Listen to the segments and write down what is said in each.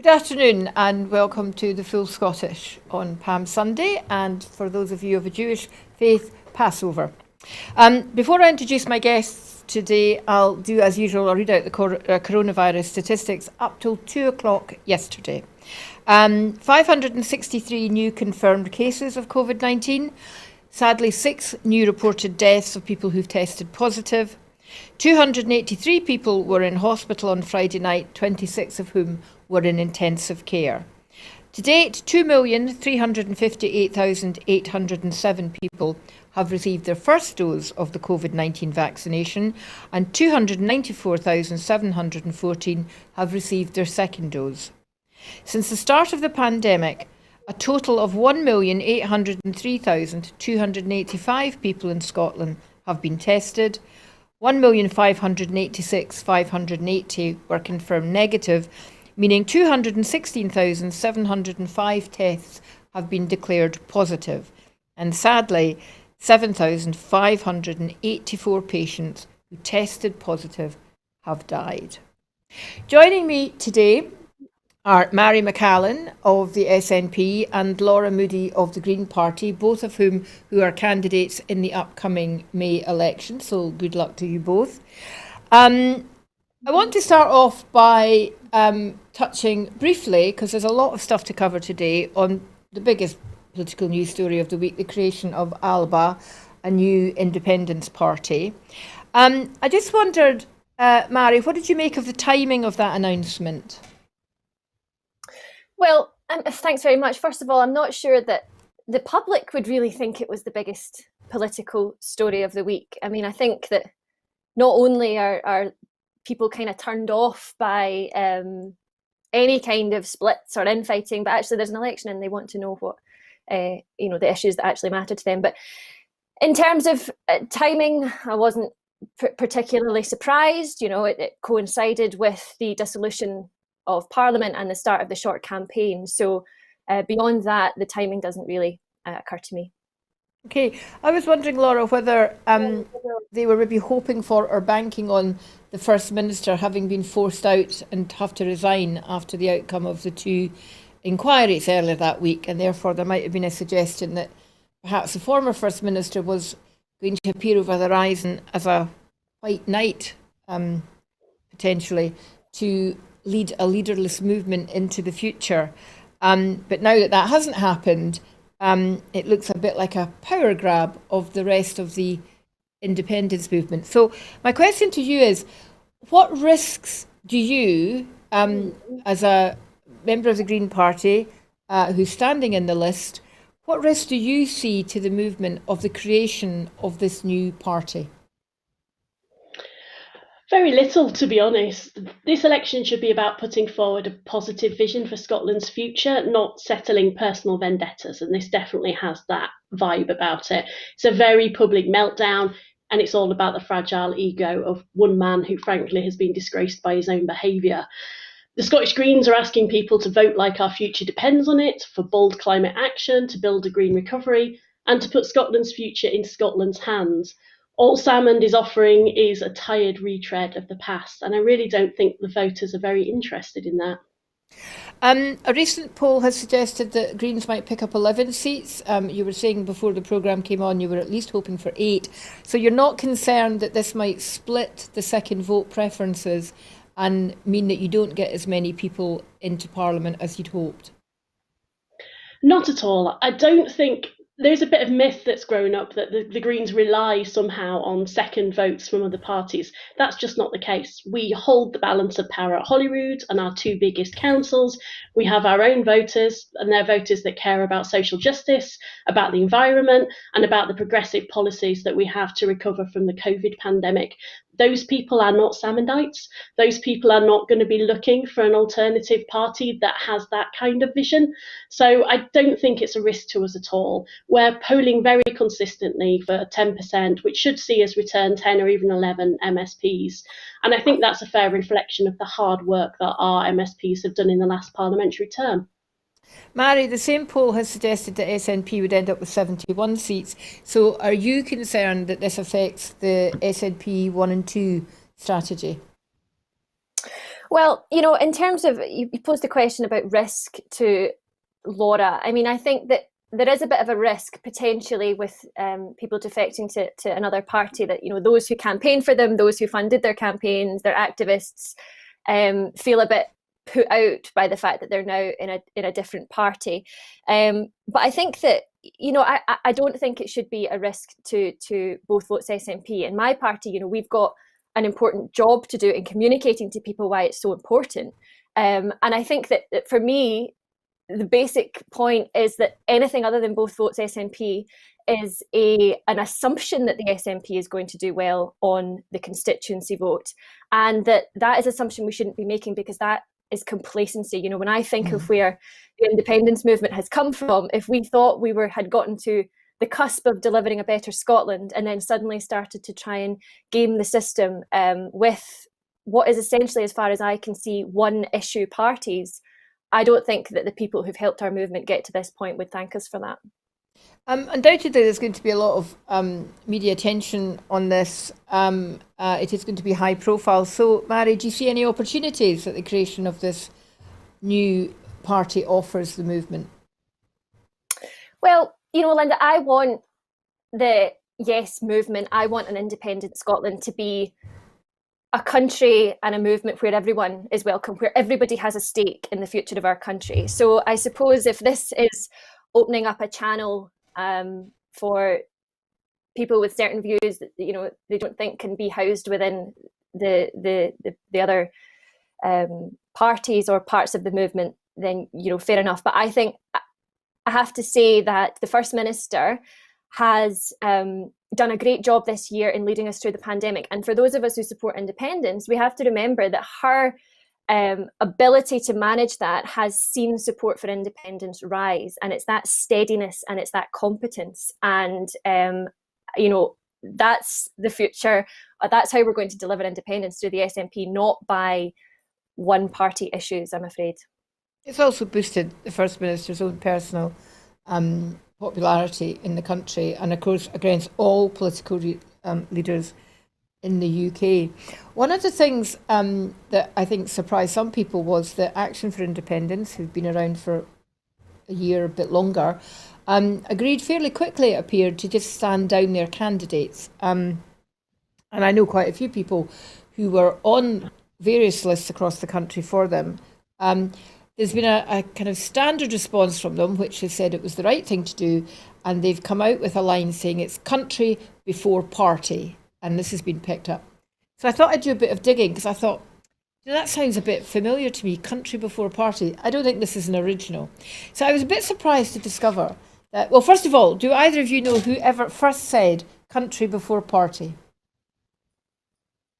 afternoon and welcome to the Full Scottish on Palm Sunday, and for those of you of a Jewish faith, Passover. Before I introduce my guests today, I'll do as usual, I'll read out the coronavirus statistics up till 2 o'clock yesterday. 563 new confirmed cases of COVID-19, sadly 6 new reported deaths of people who've tested positive. 283 people were in hospital on Friday night, 26 of whom were in intensive care. To date, 2,358,807 people have received their first dose of the COVID-19 vaccination, and 294,714 have received their second dose. Since the start of the pandemic, a total of 1,803,285 people in Scotland have been tested. 1,586,580 were confirmed negative, meaning 216,705 tests have been declared positive. And sadly, 7,584 patients who tested positive have died. Joining me today are Mairi McAllan of the SNP and Laura Moodie of the Green Party, both of whom are candidates in the upcoming May election, so good luck to you both. I want to start off by touching briefly, because there's a lot of stuff to cover today, on the biggest political news story of the week, the creation of ALBA, a new independence party. I just wondered, Mairi, what did you make of the timing of that announcement? Well, thanks very much. First of all, I'm not sure that the public would really think it was the biggest political story of the week. I mean, I think that not only are people kind of turned off by any kind of splits or infighting, but actually there's an election and they want to know what, the issues that actually matter to them. But in terms of timing, I wasn't particularly surprised. It coincided with the dissolution of Parliament and the start of the short campaign. So beyond that, the timing doesn't really occur to me. Okay, I was wondering, Laura, whether they were maybe hoping for or banking on the First Minister having been forced out and have to resign after the outcome of the 2 inquiries earlier that week, and therefore there might have been a suggestion that perhaps the former First Minister was going to appear over the horizon as a white knight, potentially, to lead a leaderless movement into the future. But now that hasn't happened, it looks a bit like a power grab of the rest of the independence movement. So my question to you is, what risks do you, as a member of the Green Party who's standing in the list, what risks do you see to the movement of the creation of this new party? Very little, to be honest. This election should be about putting forward a positive vision for Scotland's future, not settling personal vendettas, and this definitely has that vibe about it. It's a very public meltdown, and it's all about the fragile ego of one man who frankly has been disgraced by his own behaviour. The Scottish Greens are asking people to vote like our future depends on it, for bold climate action, to build a green recovery, and to put Scotland's future in Scotland's hands. All Salmond is offering is a tired retread of the past, and I really don't think the voters are very interested in that. A recent poll has suggested that Greens might pick up 11 seats. You were saying before the programme came on you were at least hoping for 8. So you're not concerned that this might split the second vote preferences and mean that you don't get as many people into Parliament as you'd hoped? Not at all. I don't think there's a bit of myth that's grown up that the Greens rely somehow on second votes from other parties. That's just not the case. We hold the balance of power at Holyrood and our 2 biggest councils. We have our own voters, and they're voters that care about social justice, about the environment, and about the progressive policies that we have to recover from the COVID pandemic. Those people are not Salmondites. Those people are not going to be looking for an alternative party that has that kind of vision. So I don't think it's a risk to us at all. We're polling very consistently for 10%, which should see us return 10 or even 11 MSPs. And I think that's a fair reflection of the hard work that our MSPs have done in the last parliamentary term. Mairi, the same poll has suggested that SNP would end up with 71 seats. So are you concerned that this affects the SNP 1 and 2 strategy? Well, in terms of, you posed a question about risk to Laura. I mean, I think that there is a bit of a risk potentially with people defecting to another party, that, those who campaign for them, those who funded their campaigns, their activists, feel a bit put out by the fact that they're now in a different party. But I think that, I don't think it should be a risk to both votes SNP. In my party, we've got an important job to do in communicating to people why it's so important. And I think that for me, the basic point is that anything other than both votes SNP is an assumption that the SNP is going to do well on the constituency vote, and that is an assumption we shouldn't be making, because that is complacency. When I think of where the independence movement has come from, if we thought we had gotten to the cusp of delivering a better Scotland and then suddenly started to try and game the system with what is essentially, as far as I can see, one issue parties, I don't think that the people who've helped our movement get to this point would thank us for that. Undoubtedly, there's going to be a lot of media attention on this. It is going to be high profile. So, Mairi, do you see any opportunities that the creation of this new party offers the movement? Well, Linda, I want the Yes movement, I want an independent Scotland to be a country and a movement where everyone is welcome, where everybody has a stake in the future of our country. So I suppose if this is opening up a channel for people with certain views that they don't think can be housed within the other parties or parts of the movement, then fair enough. But I think I have to say that the First Minister has done a great job this year in leading us through the pandemic. And for those of us who support independence, we have to remember that her ability to manage that has seen support for independence rise. And it's that steadiness and it's that competence. And, that's the future. That's how we're going to deliver independence through the SNP, not by one party issues, I'm afraid. It's also boosted the First Minister's own personal popularity in the country, and of course against all political leaders in the UK. One of the things that I think surprised some people was that Action for Independence, who've been around for a year, a bit longer, agreed fairly quickly, it appeared, to just stand down their candidates. And I know quite a few people who were on various lists across the country for them. There's been a kind of standard response from them, which has said it was the right thing to do, and they've come out with a line saying it's country before party, and this has been picked up. So I thought I'd do a bit of digging, because I thought, that sounds a bit familiar to me, country before party. I don't think this is an original. So I was a bit surprised to discover that, well, first of all, do either of you know whoever first said country before party?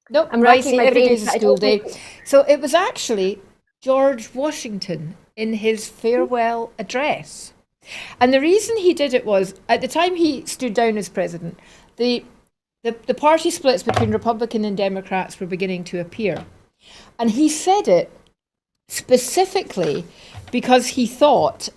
Nope, I'm writing my every brain, day's a school day. So it was actually George Washington in his farewell address. And the reason he did it was, at the time he stood down as president, the party splits between Republican and Democrats were beginning to appear. And he said it specifically because he thought,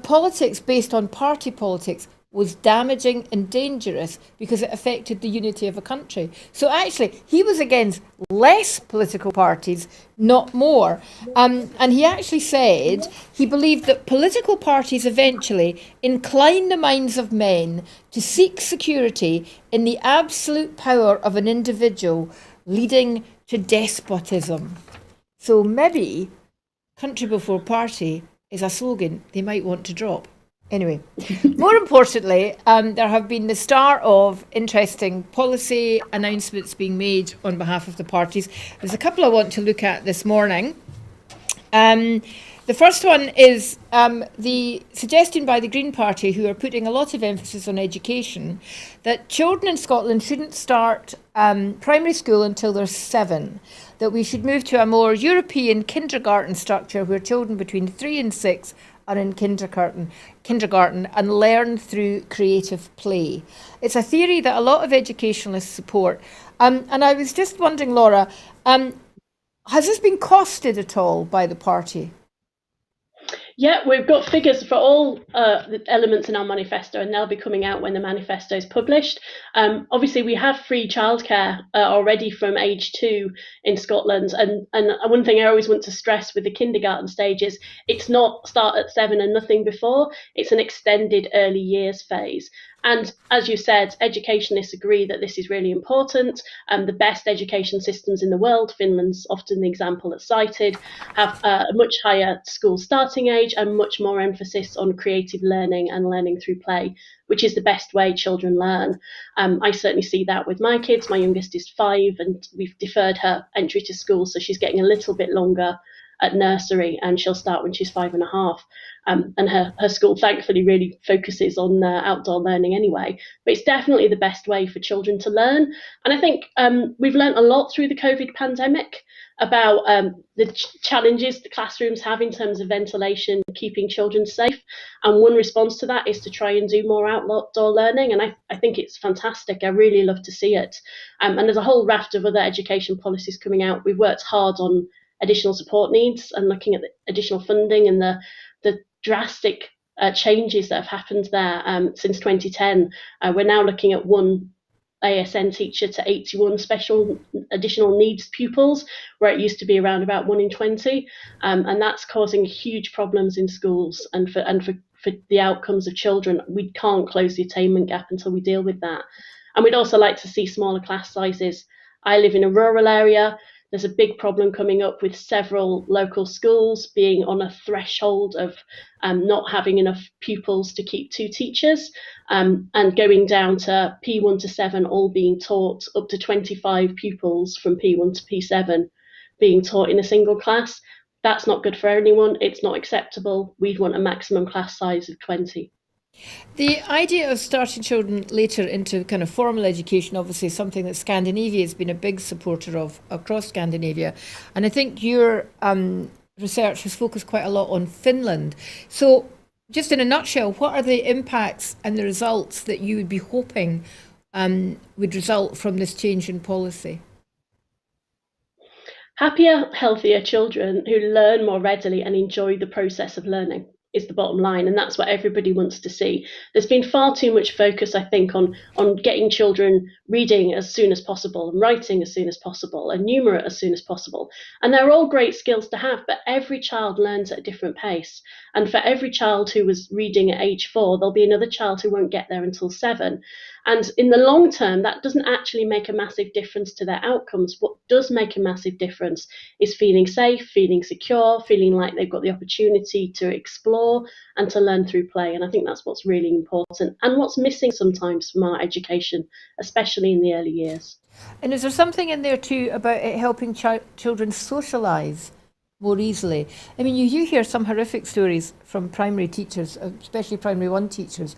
politics based on party politics was damaging and dangerous because it affected the unity of a country. So actually, he was against less political parties, not more. And he actually said he believed that political parties eventually incline the minds of men to seek security in the absolute power of an individual, leading to despotism. So maybe country before party is a slogan they might want to drop. Anyway, more importantly, there have been the start of interesting policy announcements being made on behalf of the parties. There's a couple I want to look at this morning. The first one is the suggestion by the Green Party, who are putting a lot of emphasis on education, that children in Scotland shouldn't start primary school until they're 7, that we should move to a more European kindergarten structure where children between 3 and 6 are in kindergarten and learn through creative play. It's a theory that a lot of educationalists support. And I was just wondering, Laura, has this been costed at all by the party? Yeah, we've got figures for all the elements in our manifesto, and they'll be coming out when the manifesto is published. Obviously, we have free childcare already from age 2 in Scotland, and one thing I always want to stress with the kindergarten stage is it's not start at 7 and nothing before. It's an extended early years phase. And as you said, educationists agree that this is really important. The best education systems in the world, Finland's often the example that's cited, have a much higher school starting age and much more emphasis on creative learning and learning through play, which is the best way children learn. I certainly see that with my kids. My youngest is 5 and we've deferred her entry to school, so she's getting a little bit longer at nursery, and she'll start when she's 5.5. And her school thankfully really focuses on outdoor learning anyway. But it's definitely the best way for children to learn. And I think we've learned a lot through the COVID pandemic about the challenges the classrooms have in terms of ventilation, keeping children safe. And one response to that is to try and do more outdoor learning. And I think it's fantastic. I really love to see it. And there's a whole raft of other education policies coming out. We've worked hard on additional support needs and looking at the additional funding and the drastic changes that have happened there since 2010. We're now looking at 1 ASN teacher to 81 special additional needs pupils, where it used to be around about 1 in 20, and that's causing huge problems in schools and for the outcomes of children. We can't close the attainment gap until we deal with that. And we'd also like to see smaller class sizes. I live in a rural area. There's a big problem coming up with several local schools being on a threshold of not having enough pupils to keep 2 teachers, and going down to P1 to 7 all being taught, up to 25 pupils from P1 to P7 being taught in a single class. That's not good for anyone. It's not acceptable. We'd want a maximum class size of 20. The idea of starting children later into kind of formal education, obviously something that Scandinavia has been a big supporter of across Scandinavia. And I think your research has focused quite a lot on Finland. So just in a nutshell, what are the impacts and the results that you would be hoping would result from this change in policy? Happier, healthier children who learn more readily and enjoy the process of learning is the bottom line, and that's what everybody wants to see. There's been far too much focus, I think, on getting children reading as soon as possible and writing as soon as possible and numerate as soon as possible. And they're all great skills to have, but every child learns at a different pace. And for every child who was reading at age 4, there'll be another child who won't get there until 7. And in the long term, that doesn't actually make a massive difference to their outcomes. What does make a massive difference is feeling safe, feeling secure, feeling like they've got the opportunity to explore and to learn through play. And I think that's what's really important and what's missing sometimes from our education, especially in the early years. And is there something in there too about it helping children socialise more easily? I mean, you hear some horrific stories from primary teachers, especially primary 1 teachers,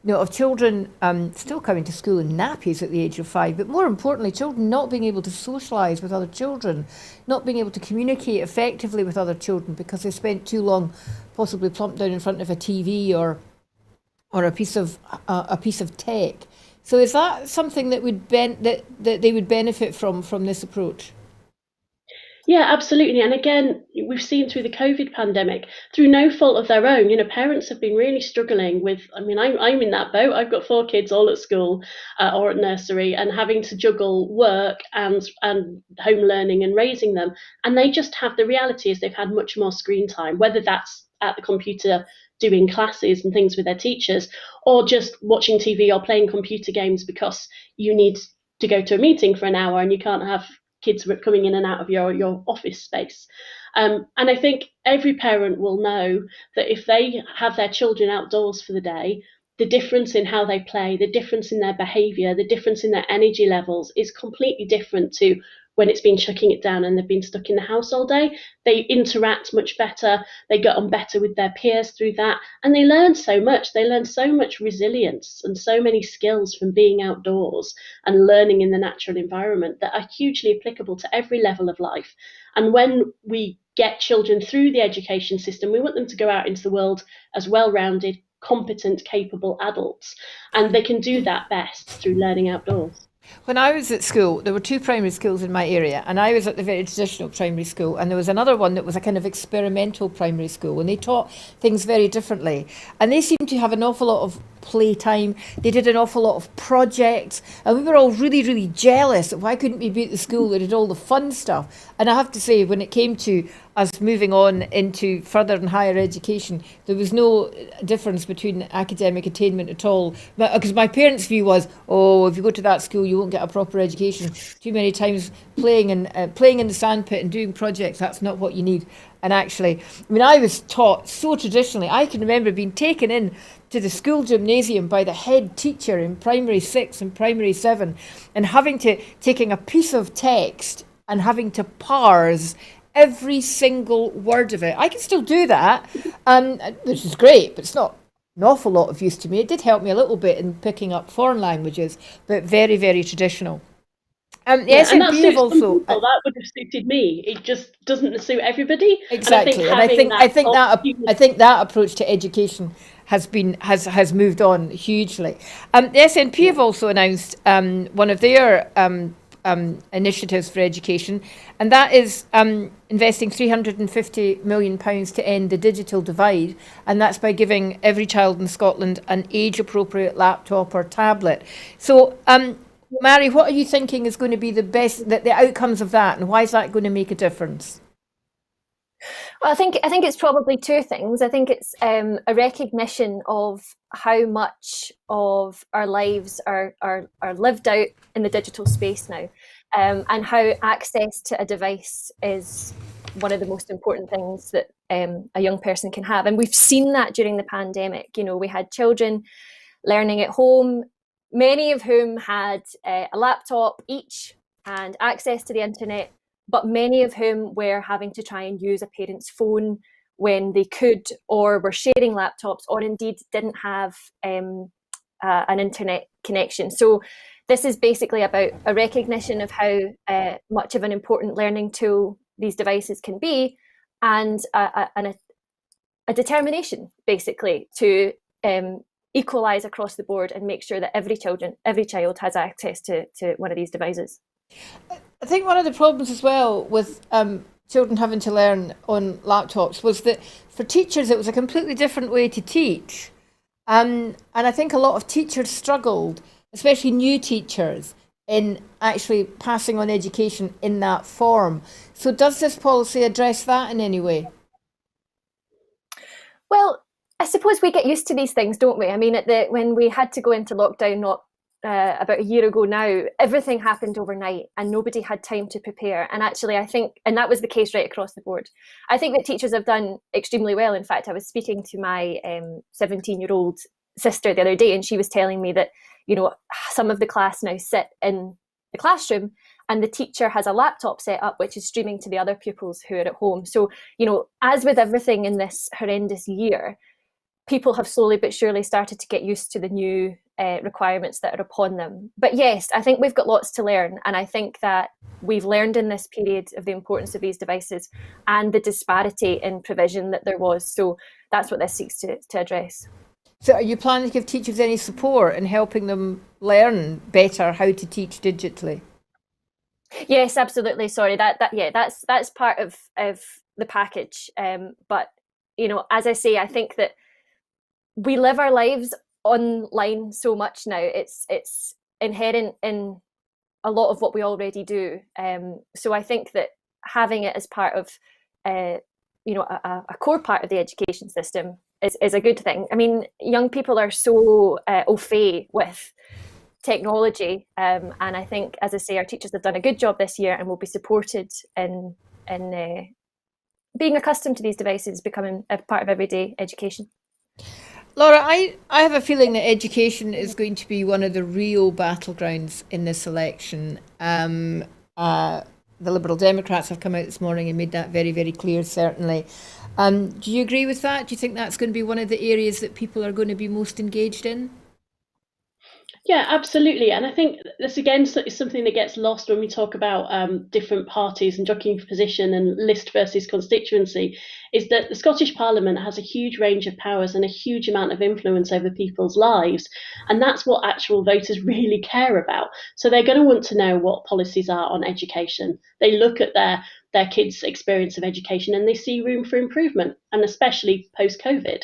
of children still coming to school in nappies at the age of 5, but more importantly, children not being able to socialise with other children, not being able to communicate effectively with other children because they spent too long possibly plumped down in front of a TV or a piece of tech. So is that something that would that they would benefit from this approach? Yeah, absolutely. And again, we've seen through the COVID pandemic, through no fault of their own, parents have been really struggling with, I'm in that boat. I've got 4 kids all at school or at nursery and having to juggle work and home learning and raising them. And they just have, the reality is they've had much more screen time, whether that's at the computer doing classes and things with their teachers, or just watching TV or playing computer games because you need to go to a meeting for an hour and you can't have kids coming in and out of your office space. And I think every parent will know that if they have their children outdoors for the day, the difference in how they play, the difference in their behaviour, the difference in their energy levels is completely different to when it's been chucking it down and they've been stuck in the house all day. They interact much better, they get on better with their peers through that, and they learn so much. They learn so much resilience and so many skills from being outdoors and learning in the natural environment that are hugely applicable to every level of life. And when we get children through the education system, we want them to go out into the world as well-rounded, competent, capable adults, and they can do that best through learning outdoors. When I was at school, there were two primary schools in my area, and I was at the very traditional primary school, and there was another one that was a kind of experimental primary school, and they taught things very differently. And they seemed to have an awful lot of playtime. They did an awful lot of projects, and we were all really, really jealous of why couldn't we be at the school that did all the fun stuff. And I have to say, when it came to us moving on into further and higher education, there was no difference between academic attainment at all. Because my parents' view was, oh, if you go to that school, you won't get a proper education. Too many times playing in the sandpit and doing projects, that's not what you need. And actually, I mean, I was taught so traditionally. I can remember being taken in to the school gymnasium by the head teacher in primary 6 and primary 7, and taking a piece of text and having to parse every single word of it. I can still do that, which is great, but it's not an awful lot of use to me. It did help me a little bit in picking up foreign languages, but very, very traditional. The and that SNP suits have also some people. That would have suited me. It just doesn't suit everybody. exactly, and I think that approach to education has moved on hugely. The SNP have also announced one of their initiatives for education, and that is investing £350 million to end the digital divide, and that's by giving every child in Scotland an age-appropriate laptop or tablet. So, Mairi, what are you thinking is going to be the outcomes of that, and why is that going to make a difference? Well, I think it's probably two things. I think it's a recognition of how much of our lives are lived out in the digital space now, and how access to a device is one of the most important things that a young person can have. And we've seen that during the pandemic. You know, we had children learning at home, many of whom had a laptop each and access to the internet, but many of whom were having to try and use a parent's phone when they could, or were sharing laptops, or indeed didn't have an internet connection. So this is basically about a recognition of how much of an important learning tool these devices can be, and a determination, basically, to equalise across the board and make sure that every child has access to one of these devices. I think one of the problems as well with children having to learn on laptops was that for teachers it was a completely different way to teach. And I think a lot of teachers struggled, especially new teachers, in actually passing on education in that form. So does this policy address that in any way? Well, I suppose we get used to these things, don't we? I mean, when we had to go into lockdown about a year ago now, everything happened overnight and nobody had time to prepare. And actually, I think, and that was the case right across the board, I think that teachers have done extremely well. In fact, I was speaking to my 17-year-old sister the other day, and she was telling me that, you know, some of the class now sit in the classroom and the teacher has a laptop set up which is streaming to the other pupils who are at home. So, you know, as with everything in this horrendous year, people have slowly but surely started to get used to the new requirements that are upon them. But yes, I think we've got lots to learn. And I think that we've learned in this period of the importance of these devices and the disparity in provision that there was. So that's what this seeks to address. So are you planning to give teachers any support in helping them learn better how to teach digitally? Yes, absolutely. Sorry, that's part of the package. But, you know, as I say, I think that we live our lives online so much now. It's inherent in a lot of what we already do. So I think that having it as part of, a core part of the education system is a good thing. I mean, young people are so au fait with technology, and I think, as I say, our teachers have done a good job this year and will be supported in being accustomed to these devices, becoming a part of everyday education. Laura, I have a feeling that education is going to be one of the real battlegrounds in this election. The Liberal Democrats have come out this morning and made that very, very clear, certainly. Do you agree with that? Do you think that's going to be one of the areas that people are going to be most engaged in? Yeah, absolutely. And I think this again is something that gets lost when we talk about different parties and jockeying for position and list versus constituency, is that the Scottish Parliament has a huge range of powers and a huge amount of influence over people's lives. And that's what actual voters really care about. So they're going to want to know what policies are on education. They look at their kids' experience of education and they see room for improvement, and especially post COVID.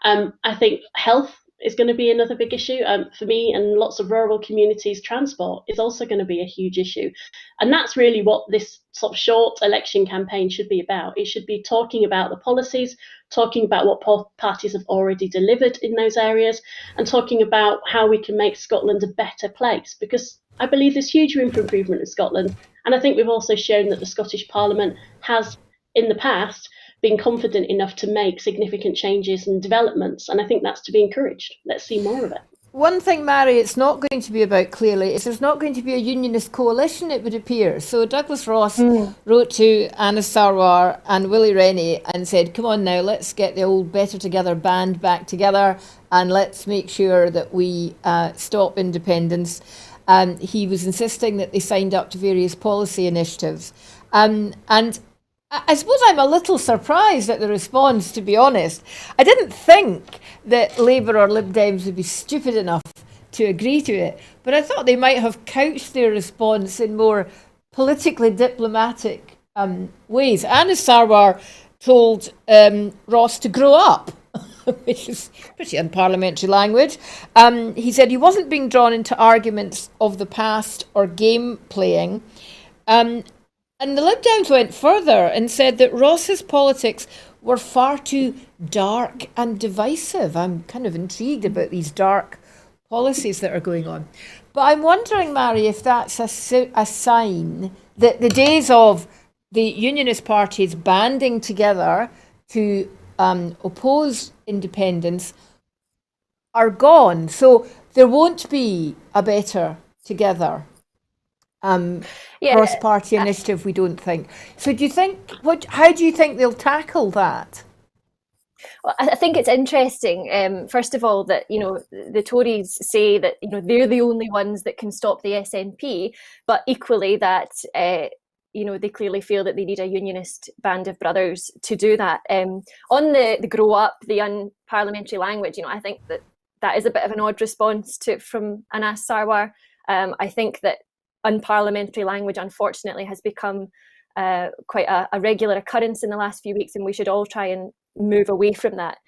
I think health is going to be another big issue. For me and lots of rural communities, transport is also going to be a huge issue. And that's really what this sort of short election campaign should be about. It should be talking about the policies, talking about what parties have already delivered in those areas, and talking about how we can make Scotland a better place. Because I believe there's huge room for improvement in Scotland. And I think we've also shown that the Scottish Parliament has, in the past, been confident enough to make significant changes and developments, and I think that's to be encouraged. Let's see more of it. One thing, Mairi, it's not going to be about clearly is there's not going to be a unionist coalition, it would appear. So Douglas Ross wrote to Anna Sarwar and Willie Rennie and said, come on now, let's get the old Better Together band back together and let's make sure that we stop independence. He was insisting that they signed up to various policy initiatives. And I suppose I'm a little surprised at the response, to be honest. I didn't think that Labour or Lib Dems would be stupid enough to agree to it, but I thought they might have couched their response in more politically diplomatic ways. Anna Sarwar told Ross to grow up, which is pretty unparliamentary language. He said he wasn't being drawn into arguments of the past or game playing. And the Lib Dems went further and said that Ross's politics were far too dark and divisive. I'm kind of intrigued about these dark policies that are going on. But I'm wondering, Mairi, if that's a sign that the days of the unionist parties banding together to oppose independence are gone. So there won't be a Better Together cross-party initiative, we don't think. So do you think, how do you think they'll tackle that? Well, I think it's interesting, first of all, that, the Tories say that, they're the only ones that can stop the SNP, but equally that, they clearly feel that they need a unionist band of brothers to do that. On the grow up, the unparliamentary language, I think that is a bit of an odd response from Anas Sarwar. I think that unparliamentary language, unfortunately, has become quite a regular occurrence in the last few weeks, and we should all try and move away from that.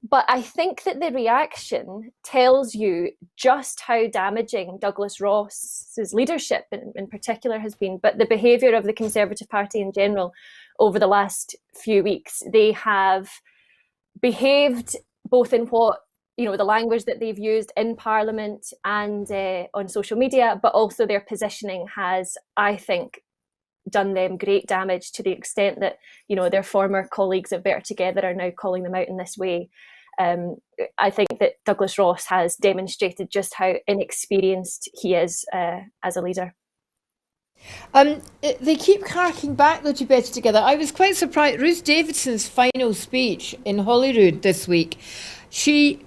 But I think that the reaction tells you just how damaging Douglas Ross's leadership in particular has been, but the behaviour of the Conservative Party in general over the last few weeks. They have behaved both in what the language that they've used in Parliament and on social media, but also their positioning has, I think, done them great damage to the extent that, their former colleagues at Better Together are now calling them out in this way. I think that Douglas Ross has demonstrated just how inexperienced he is as a leader. They keep harking back though to Better Together. I was quite surprised. Ruth Davidson's final speech in Holyrood this week, she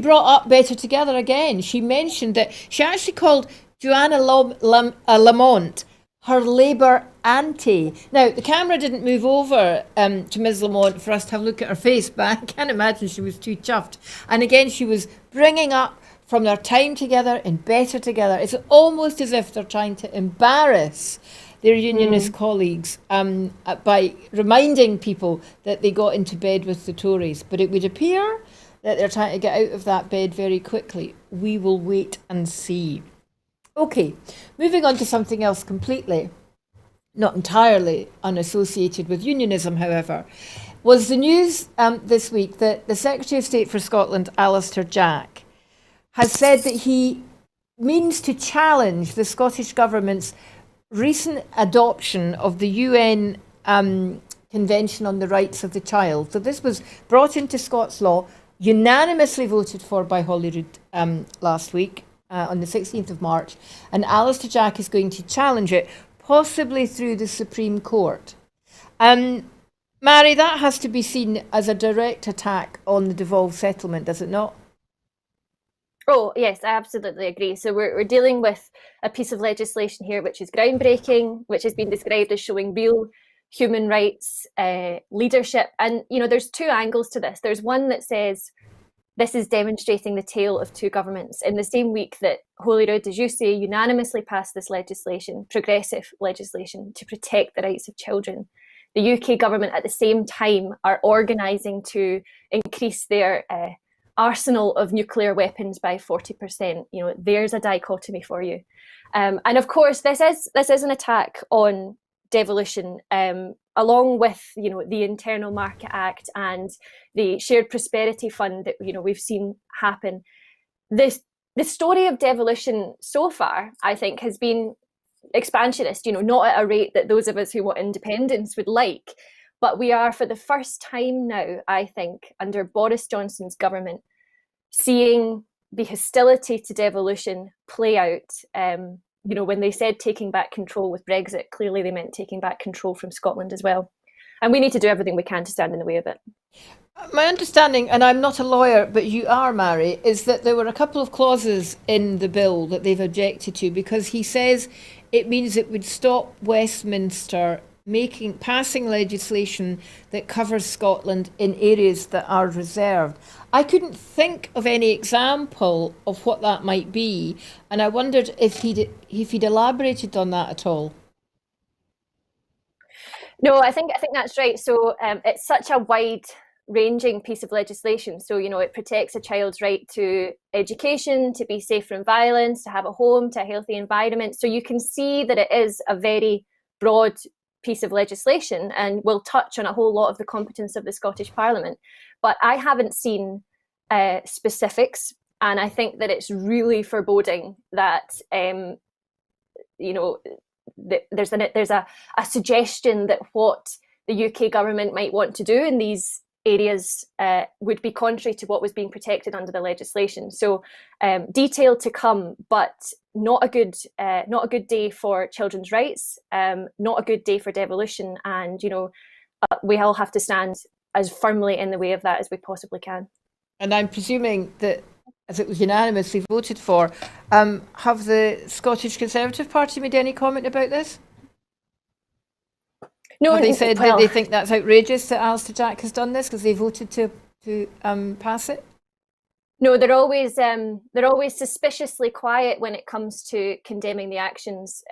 brought up Better Together again. She mentioned that she actually called Joanna Lamont her Labour auntie. Now, the camera didn't move over to Ms Lamont for us to have a look at her face, but I can't imagine she was too chuffed. And again, she was bringing up from their time together and Better Together. It's almost as if they're trying to embarrass their unionist colleagues by reminding people that they got into bed with the Tories. But it would appear that they're trying to get out of that bed very quickly. We will wait and see. Okay, moving on to something else completely, not entirely unassociated with unionism, however, was the news this week that the Secretary of State for Scotland, Alistair Jack, has said that he means to challenge the Scottish Government's recent adoption of the UN Convention on the Rights of the Child. So this was brought into Scots law, unanimously voted for by Holyrood last week on the 16th of March, and Alistair Jack is going to challenge it, possibly through the Supreme Court. Mairi, that has to be seen as a direct attack on the devolved settlement, does it not? Oh, yes, I absolutely agree. So we're dealing with a piece of legislation here which is groundbreaking, which has been described as showing real human rights leadership. And, there's two angles to this. There's one that says this is demonstrating the tale of two governments. In the same week that Holyrood, as you say, unanimously passed this legislation, progressive legislation, to protect the rights of children, the UK government at the same time are organising to increase their arsenal of nuclear weapons by 40%. There's a dichotomy for you. And of course, this is an attack on devolution, along with the Internal Market Act and the Shared Prosperity Fund that we've seen happen. The story of devolution so far, I think, has been expansionist, not at a rate that those of us who want independence would like. But we are, for the first time now, I think, under Boris Johnson's government, seeing the hostility to devolution play out. When they said taking back control with Brexit, clearly they meant taking back control from Scotland as well. And we need to do everything we can to stand in the way of it. My understanding, and I'm not a lawyer, but you are, Mairi, is that there were a couple of clauses in the bill that they've objected to because he says it means it would stop Westminster passing legislation that covers Scotland in areas that are reserved. I couldn't think of any example of what that might be, and I wondered if he'd elaborated on that at all. No, I think that's right. So it's such a wide-ranging piece of legislation. So it protects a child's right to education, to be safe from violence, to have a home, to a healthy environment. So you can see that it is a very broad piece of legislation and will touch on a whole lot of the competence of the Scottish Parliament. But I haven't seen specifics, and I think that it's really foreboding that there's a suggestion that what the UK government might want to do in these areas would be contrary to what was being protected under the legislation. So detail to come, but not a good day for children's rights, not a good day for devolution, and we all have to stand as firmly in the way of that as we possibly can. And I'm presuming that, as it was unanimously voted for, have the Scottish Conservative Party made any comment about this? No, have they said that they think that's outrageous that Alistair Jack has done this because they voted to pass it? No, they're always suspiciously quiet when it comes to condemning the actions.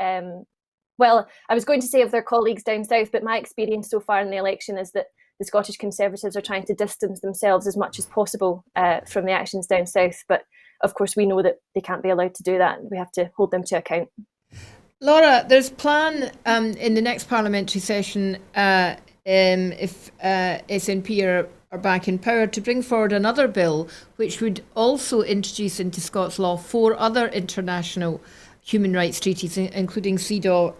Well, I was going to say of their colleagues down south, but my experience so far in the election is that the Scottish Conservatives are trying to distance themselves as much as possible from the actions down south. But of course, we know that they can't be allowed to do that. We have to hold them to account. Laura, there's plan in the next parliamentary session, if SNP are back in power, to bring forward another bill which would also introduce into Scots law 4 other international human rights treaties, including CEDAW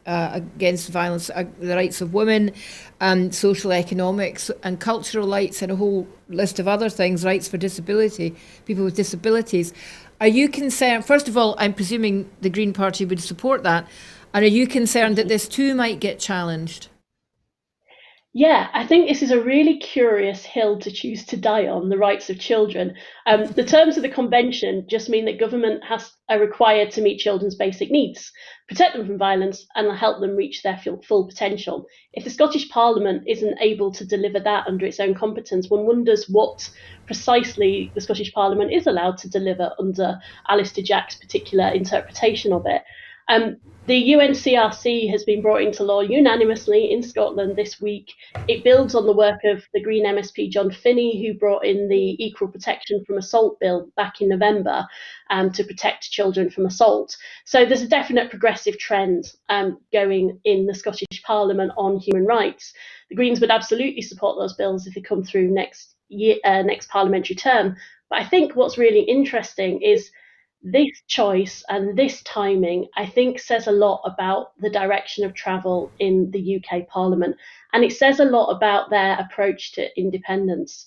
against violence, the rights of women, social, economics and cultural rights, and a whole list of other things, rights for people with disabilities. Are you concerned, first of all, I'm presuming the Green Party would support that, and are you concerned that this too might get challenged? Yeah, I think this is a really curious hill to choose to die on, the rights of children. The terms of the convention just mean that government are required to meet children's basic needs, protect them from violence, and help them reach their full potential. If the Scottish Parliament isn't able to deliver that under its own competence, one wonders what precisely the Scottish Parliament is allowed to deliver under Alistair Jack's particular interpretation of it. The UNCRC has been brought into law unanimously in Scotland this week. It builds on the work of the Green MSP John Finney, who brought in the Equal Protection from Assault Bill back in November to protect children from assault. So there's a definite progressive trend going in the Scottish Parliament on human rights. The Greens would absolutely support those bills if they come through next parliamentary term. But I think what's really interesting is this choice and this timing, I think, says a lot about the direction of travel in the UK Parliament. And it says a lot about their approach to independence.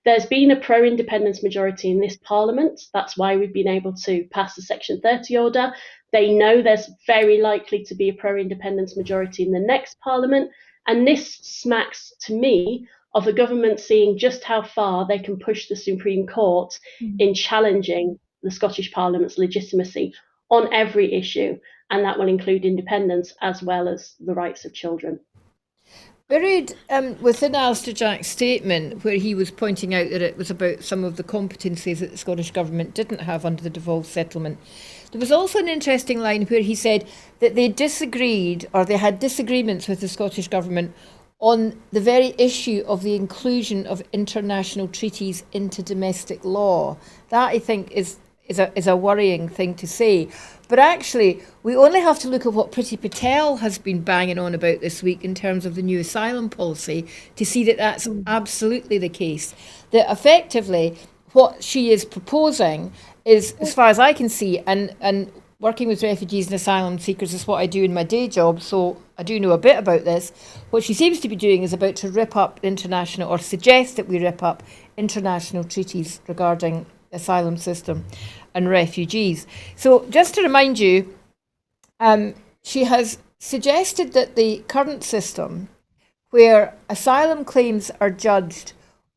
There's been a pro-independence majority in this Parliament. That's why we've been able to pass the Section 30 order. They know there's very likely to be a pro-independence majority in the next Parliament. And this smacks, to me, of the government seeing just how far they can push the Supreme Court in challenging the Scottish Parliament's legitimacy on every issue, and that will include independence as well as the rights of children. Buried within Alistair Jack's statement, where he was pointing out that it was about some of the competencies that the Scottish Government didn't have under the devolved settlement, there was also an interesting line where he said that they disagreed, or they had disagreements with the Scottish Government on the very issue of the inclusion of international treaties into domestic law. That, I think, is a worrying thing to say. But actually, we only have to look at what Priti Patel has been banging on about this week in terms of the new asylum policy to see that that's absolutely the case. That effectively, what she is proposing is, as far as I can see, and working with refugees and asylum seekers is what I do in my day job, so I do know a bit about this. What she seems to be doing is about to rip up international, or suggest that we rip up international treaties regarding asylum system and refugees. So just to remind you, she has suggested that the current system, where asylum claims are judged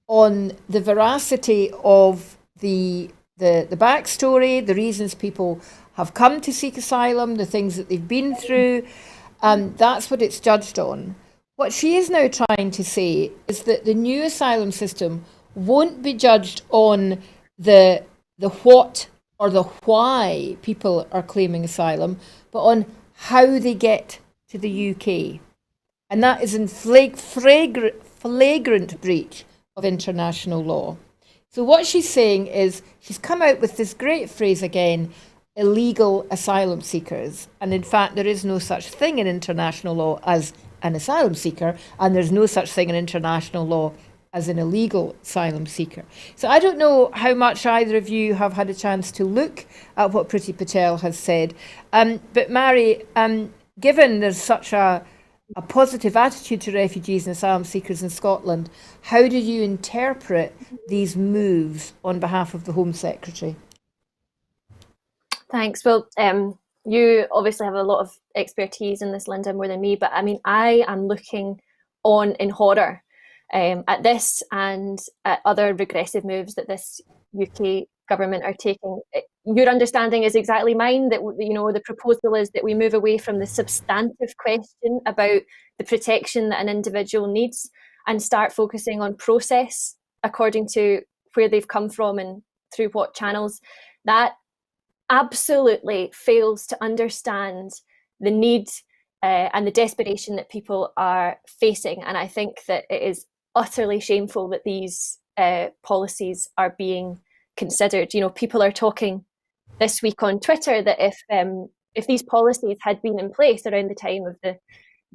on the veracity of the backstory, the reasons people have come to seek asylum, the things that they've been through, that's what it's judged on. What she is now trying to say is that the new asylum system won't be judged on the what or the why people are claiming asylum, but on how they get to the UK. And that is in flagrant breach of international law. So what she's saying is, she's come out with this great phrase again, illegal asylum seekers. And in fact, there is no such thing in international law as an asylum seeker, and there's no such thing in international law as an illegal asylum seeker. So I don't know how much either of you have had a chance to look at what Priti Patel has said. But Mairi, given there's such a positive attitude to refugees and asylum seekers in Scotland, how do you interpret these moves on behalf of the Home Secretary? Thanks. Well, you obviously have a lot of expertise in this, Linda, more than me, but I mean, I am looking on in horror at this and at other regressive moves that this UK government are taking. Your understanding is exactly mine, that the proposal is that we move away from the substantive question about the protection that an individual needs and start focusing on process according to where they've come from and through what channels. That absolutely fails to understand the need and the desperation that people are facing. And I think that it is utterly shameful that these policies are being considered. People are talking this week on Twitter that if these policies had been in place around the time of the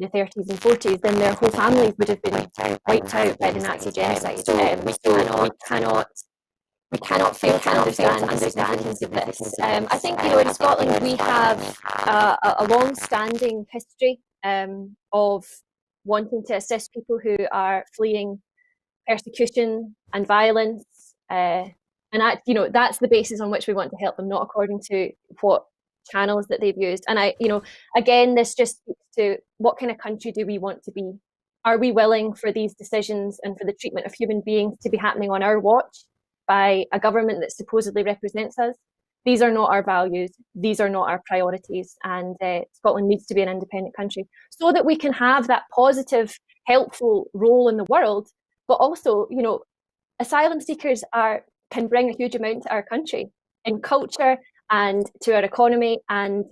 30s and 40s, then their whole families would have been wiped out by the Nazi genocide. We cannot fail to understand the significance of this. I think, in Scotland we have a long-standing history of wanting to assist people who are fleeing persecution and violence, and that's the basis on which we want to help them, not according to what channels that they've used. And again, this just speaks to what kind of country do we want to be? Are we willing for these decisions and for the treatment of human beings to be happening on our watch by a government that supposedly represents us? These are not our values. These are not our priorities. And Scotland needs to be an independent country so that we can have that positive, helpful role in the world. But also, asylum seekers can bring a huge amount to our country in culture and to our economy. And,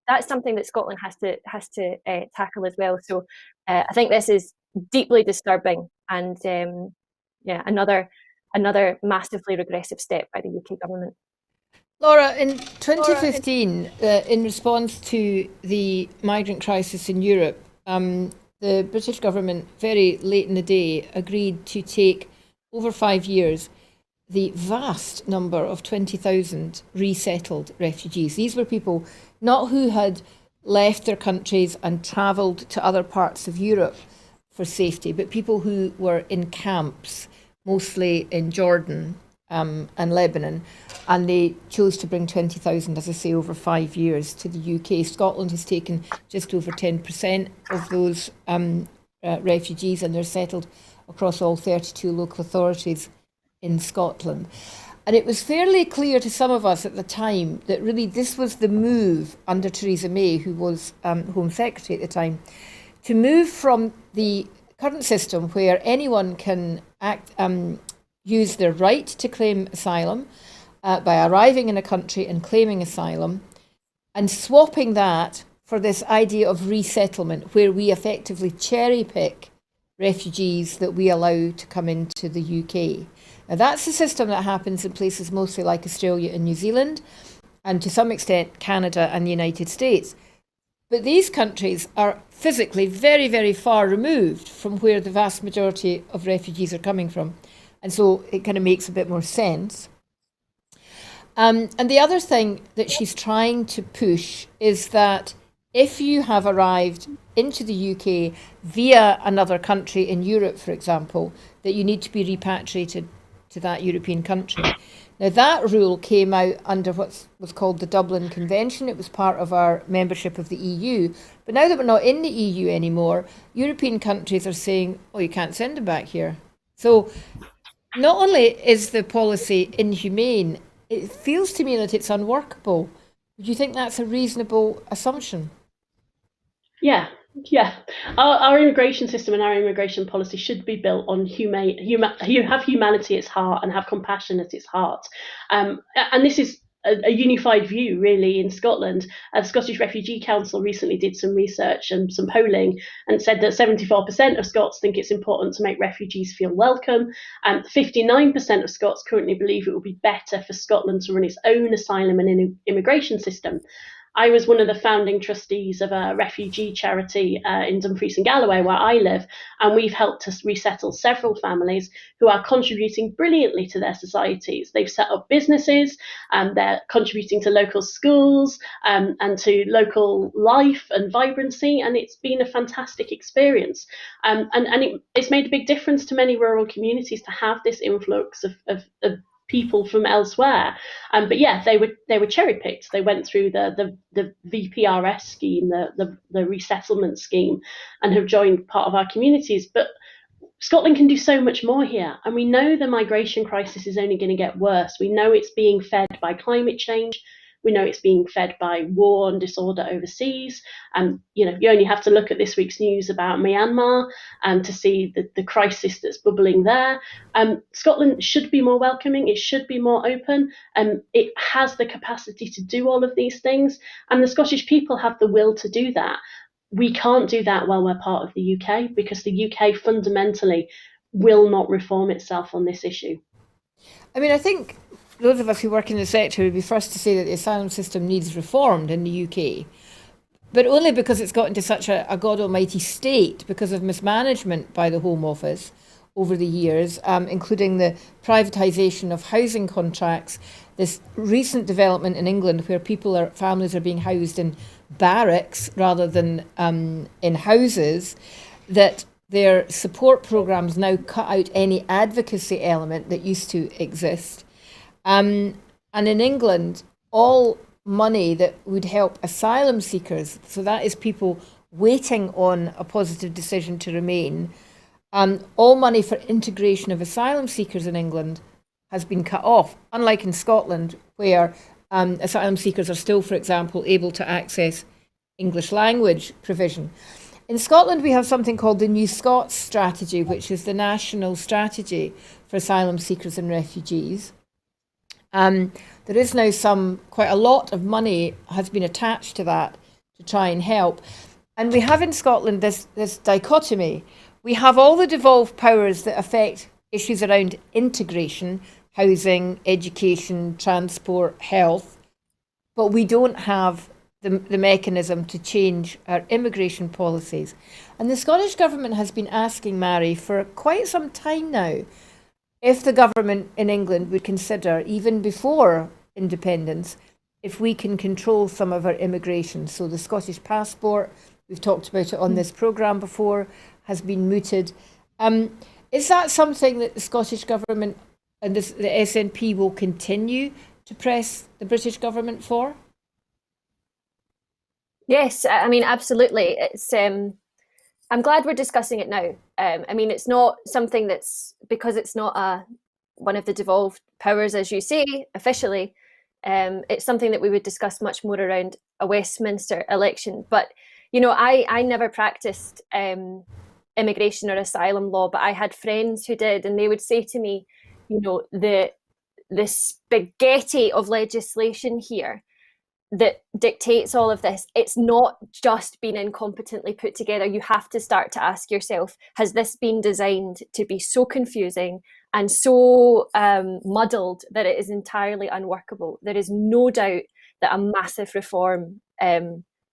that's something that Scotland has to tackle as well. So I think this is deeply disturbing and, another massively regressive step by the UK government. Laura, in 2015, in response to the migrant crisis in Europe, the British government, very late in the day, agreed to take, over 5 years, the vast number of 20,000 resettled refugees. These were people not who had left their countries and travelled to other parts of Europe for safety, but people who were in camps, mostly in Jordan and Lebanon, and they chose to bring 20,000, as I say, over 5 years to the UK. Scotland has taken just over 10% of those refugees, and they're settled across all 32 local authorities in Scotland. And it was fairly clear to some of us at the time that really this was the move under Theresa May, who was Home Secretary at the time, to move from the current system where anyone can use their right to claim asylum by arriving in a country and claiming asylum, and swapping that for this idea of resettlement, where we effectively cherry pick refugees that we allow to come into the UK. Now, that's a system that happens in places mostly like Australia and New Zealand, and to some extent Canada and the United States. But these countries are physically very, very far removed from where the vast majority of refugees are coming from. And so it kind of makes a bit more sense. And the other thing that she's trying to push is that if you have arrived into the UK via another country in Europe, for example, that you need to be repatriated to that European country. Now, that rule came out under what was called the Dublin Convention. It was part of our membership of the EU. But now that we're not in the EU anymore, European countries are saying, oh, you can't send them back here. So not only is the policy inhumane, it feels to me that it's unworkable. Do you think that's a reasonable assumption? Yeah. Our immigration system and our immigration policy should be built on have humanity at its heart and have compassion at its heart. And this is a unified view, really, in Scotland. The Scottish Refugee Council recently did some research and some polling and said that 74% of Scots think it's important to make refugees feel welcome. 59% of Scots currently believe it would be better for Scotland to run its own asylum and immigration system. I was one of the founding trustees of a refugee charity in Dumfries and Galloway, where I live, and we've helped to resettle several families who are contributing brilliantly to their societies. They've set up businesses, and they're contributing to local schools and to local life and vibrancy, and it's been a fantastic experience. And it's made a big difference to many rural communities to have this influx of people from elsewhere, but yeah, they were cherry picked. They went through the VPRS scheme, the resettlement scheme, and have joined part of our communities. But Scotland can do so much more here, and we know the migration crisis is only going to get worse. We know it's being fed by climate change. We know it's being fed by war and disorder overseas. And you only have to look at this week's news about Myanmar to see the crisis that's bubbling there. Scotland should be more welcoming. It should be more open. It has the capacity to do all of these things. And the Scottish people have the will to do that. We can't do that while we're part of the UK, because the UK fundamentally will not reform itself on this issue. I mean, I think those of us who work in the sector would be first to say that the asylum system needs reformed in the UK, but only because it's got into such a God almighty state because of mismanagement by the Home Office over the years, including the privatisation of housing contracts, this recent development in England where families are being housed in barracks rather than in houses, that their support programmes now cut out any advocacy element that used to exist. And in England, all money that would help asylum seekers, so that is people waiting on a positive decision to remain, all money for integration of asylum seekers in England has been cut off, unlike in Scotland, where asylum seekers are still, for example, able to access English language provision. In Scotland, we have something called the New Scots Strategy, which is the national strategy for asylum seekers and refugees. There is now quite a lot of money has been attached to that to try and help. And we have in Scotland this dichotomy. We have all the devolved powers that affect issues around integration, housing, education, transport, health, but we don't have the mechanism to change our immigration policies. And the Scottish Government has been asking Mairi for quite some time now if the government in England would consider, even before independence, if we can control some of our immigration. So the Scottish passport, we've talked about it on this programme before, has been mooted. Is that something that the Scottish Government and the SNP will continue to press the British government for? Yes, I mean, absolutely. I'm glad we're discussing it now. I mean, it's not something because it's not one of the devolved powers, as you say, officially. It's something that we would discuss much more around a Westminster election. But, I never practiced immigration or asylum law, but I had friends who did, and they would say to me, the spaghetti of legislation here that dictates all of this, it's not just been incompetently put together. You have to start to ask yourself, has this been designed to be so confusing and so muddled that it is entirely unworkable? There is no doubt that a massive reform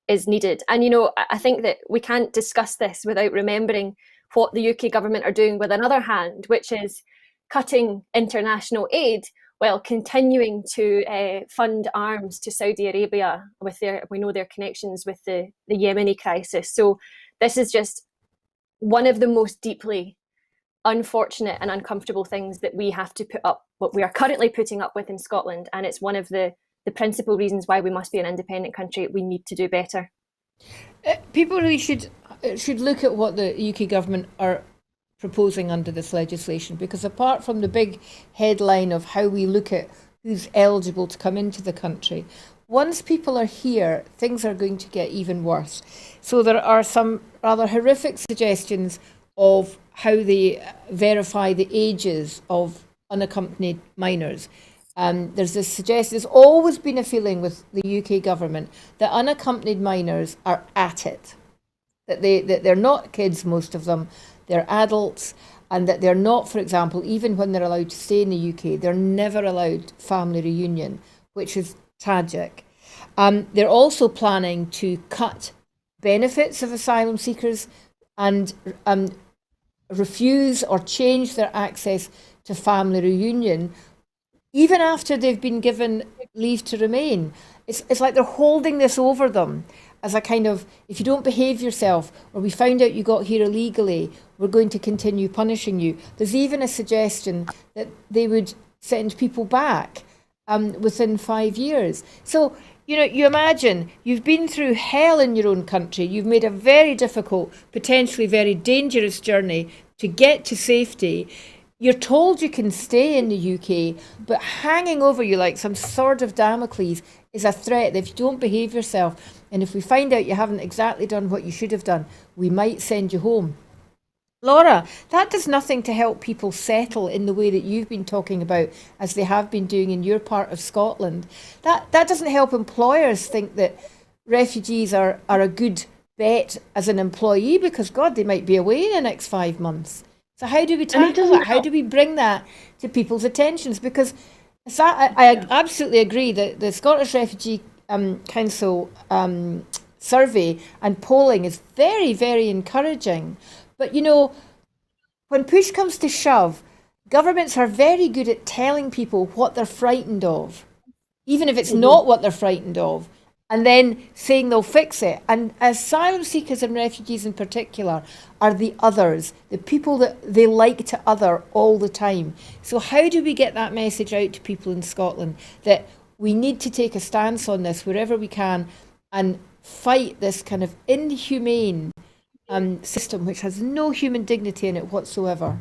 is needed. And, I think that we can't discuss this without remembering what the UK government are doing with another hand, which is cutting international aid while continuing to fund arms to Saudi Arabia with we know their connections with the Yemeni crisis. So this is just one of the most deeply unfortunate and uncomfortable things that we have to put up, what we are currently putting up with in Scotland. And it's one of the principal reasons why we must be an independent country. We need to do better. People really should look at what the UK government are proposing under this legislation, because apart from the big headline of how we look at who's eligible to come into the country, once people are here, things are going to get even worse. So there are some rather horrific suggestions of how they verify the ages of unaccompanied minors. There's this suggestion, there's always been a feeling with the UK government that unaccompanied minors are at it, that they're not kids, most of them, they're adults, and that they're not, for example, even when they're allowed to stay in the UK, they're never allowed family reunion, which is tragic. They're also planning to cut benefits of asylum seekers and refuse or change their access to family reunion, even after they've been given leave to remain. It's like they're holding this over them as a kind of, if you don't behave yourself, or we found out you got here illegally, we're going to continue punishing you. There's even a suggestion that they would send people back within 5 years. So, you imagine you've been through hell in your own country. You've made a very difficult, potentially very dangerous journey to get to safety. You're told you can stay in the UK, but hanging over you like some sword of Damocles is a threat that if you don't behave yourself, and if we find out you haven't exactly done what you should have done, we might send you home. Laura, that does nothing to help people settle in the way that you've been talking about, as they have been doing in your part of Scotland. That doesn't help employers think that refugees are a good bet as an employee, because, God, they might be away in the next 5 months. So how do we tackle that? How do we bring that to people's attentions? Because I absolutely agree that the Scottish Refugee Council survey and polling is very, very encouraging. But, when push comes to shove, governments are very good at telling people what they're frightened of, even if it's not what they're frightened of, and then saying they'll fix it. And asylum seekers and refugees in particular are the others, the people that they like to other all the time. So how do we get that message out to people in Scotland that we need to take a stance on this wherever we can and fight this kind of inhumane system which has no human dignity in it whatsoever?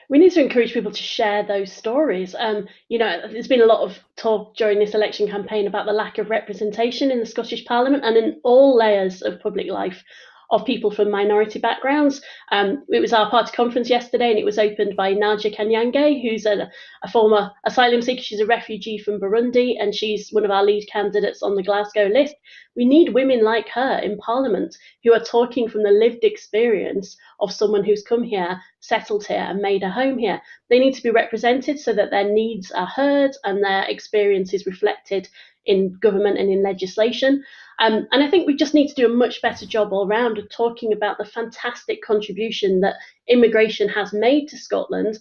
We need to encourage people to share those stories. There's been a lot of talk during this election campaign about the lack of representation in the Scottish Parliament and in all layers of public life of people from minority backgrounds. It was our party conference yesterday, and it was opened by Nadia Kanyange, who's a former asylum seeker. She's a refugee from Burundi, and she's one of our lead candidates on the Glasgow list. We need women like her in Parliament who are talking from the lived experience of someone who's come here, settled here, and made a home here. They need to be represented so that their needs are heard and their experiences reflected in government and in legislation. And I think we just need to do a much better job all round of talking about the fantastic contribution that immigration has made to Scotland,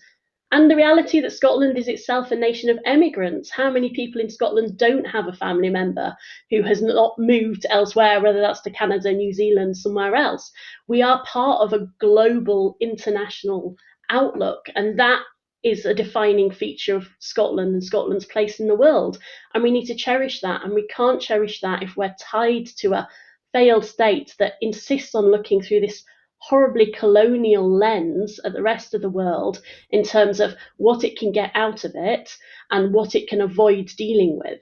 and the reality that Scotland is itself a nation of emigrants. How many people in Scotland don't have a family member who has not moved elsewhere, whether that's to Canada, New Zealand, somewhere else? We are part of a global, international outlook, and that is a defining feature of Scotland and Scotland's place in the world. And we need to cherish that. And we can't cherish that if we're tied to a failed state that insists on looking through this horribly colonial lens at the rest of the world in terms of what it can get out of it and what it can avoid dealing with.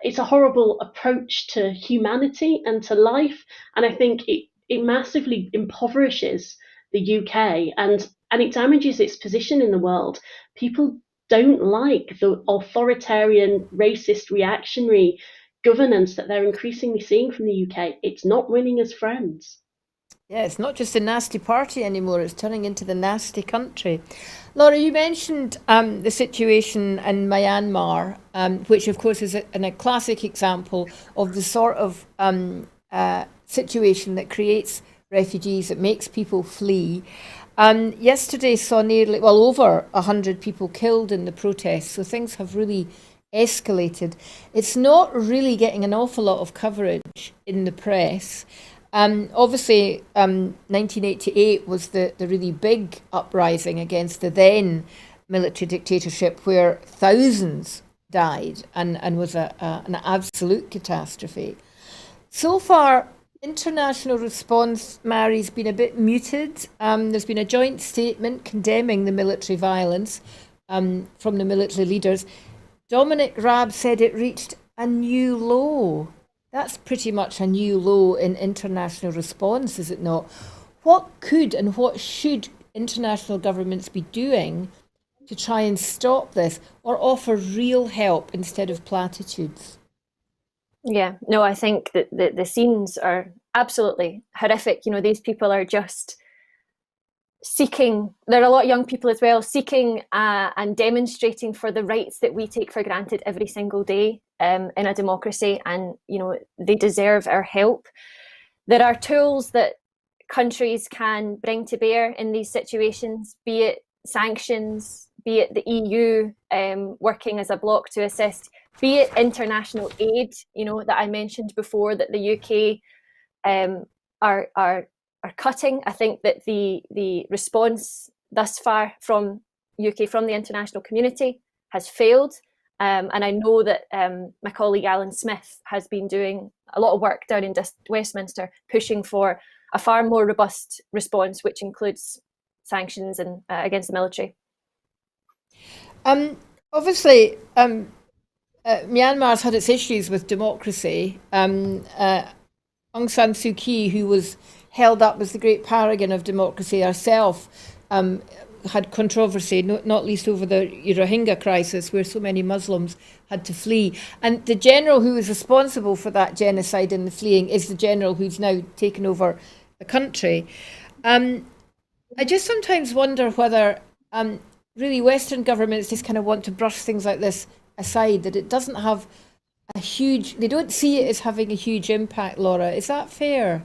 It's a horrible approach to humanity and to life, and I think it massively impoverishes the UK and it damages its position in the world. People don't like the authoritarian, racist, reactionary governance that they're increasingly seeing from the UK. It's not winning as friends. Yeah, it's not just a nasty party anymore, it's turning into the nasty country. Laura, you mentioned the situation in Myanmar, which of course is a classic example of the sort of situation that creates refugees, that makes people flee. Yesterday saw over 100 people killed in the protests, so things have really escalated. It's not really getting an awful lot of coverage in the press. Obviously, 1988 was the really big uprising against the then military dictatorship, where thousands died and was an absolute catastrophe. So far, international response, Mairi's been a bit muted. There's been a joint statement condemning the military violence from the military leaders. Dominic Raab said it reached a new low. That's pretty much a new low in international response, is it not? What could and what should international governments be doing to try and stop this or offer real help instead of platitudes? Yeah, no, I think that the scenes are absolutely horrific. You know, these people are just seeking, there are a lot of young people as well, seeking and demonstrating for the rights that we take for granted every single day in a democracy, and you know, they deserve our help. There are tools that countries can bring to bear in these situations, be it sanctions, be it the EU working as a bloc to assist, be it international aid, you know, that I mentioned before that the UK are cutting. I think that the response thus far from UK, from the international community, has failed. And I know that my colleague Alan Smith has been doing a lot of work down in Westminster, pushing for a far more robust response, which includes sanctions and against the military. Obviously, Myanmar's had its issues with democracy. Aung San Suu Kyi, who was held up as the great paragon of democracy herself, had controversy, not least over the Rohingya crisis, where so many Muslims had to flee. And the general who was responsible for that genocide and the fleeing is the general who's now taken over the country. I just sometimes wonder whether really Western governments just kind of want to brush things like this aside, that it doesn't have they don't see it as having a huge impact, Laura. Is that fair?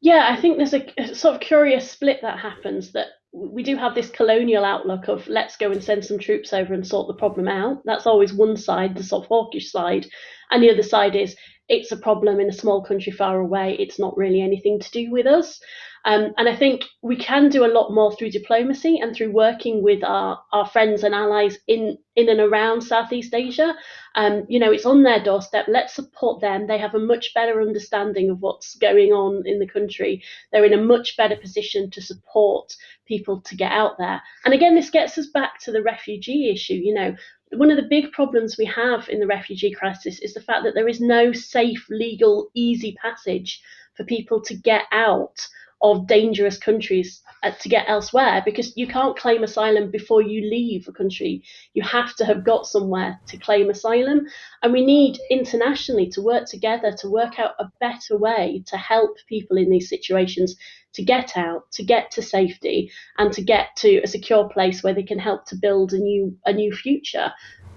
Yeah, I think there's a sort of curious split that happens, that we do have this colonial outlook of let's go and send some troops over and sort the problem out. That's always one side, the sort of hawkish side. And the other side is it's a problem in a small country far away. It's not really anything to do with us. And I think we can do a lot more through diplomacy and through working with our friends and allies in and around Southeast Asia. You know, it's on their doorstep. Let's support them. They have a much better understanding of what's going on in the country. They're in a much better position to support people to get out there. And again, this gets us back to the refugee issue. You know, one of the big problems we have in the refugee crisis is the fact that there is no safe, legal, easy passage for people to get out of dangerous countries to get elsewhere, because you can't claim asylum before you leave a country. You have to have got somewhere to claim asylum, and we need internationally to work together to work out a better way to help people in these situations to get out, to get to safety, and to get to a secure place where they can help to build a new future.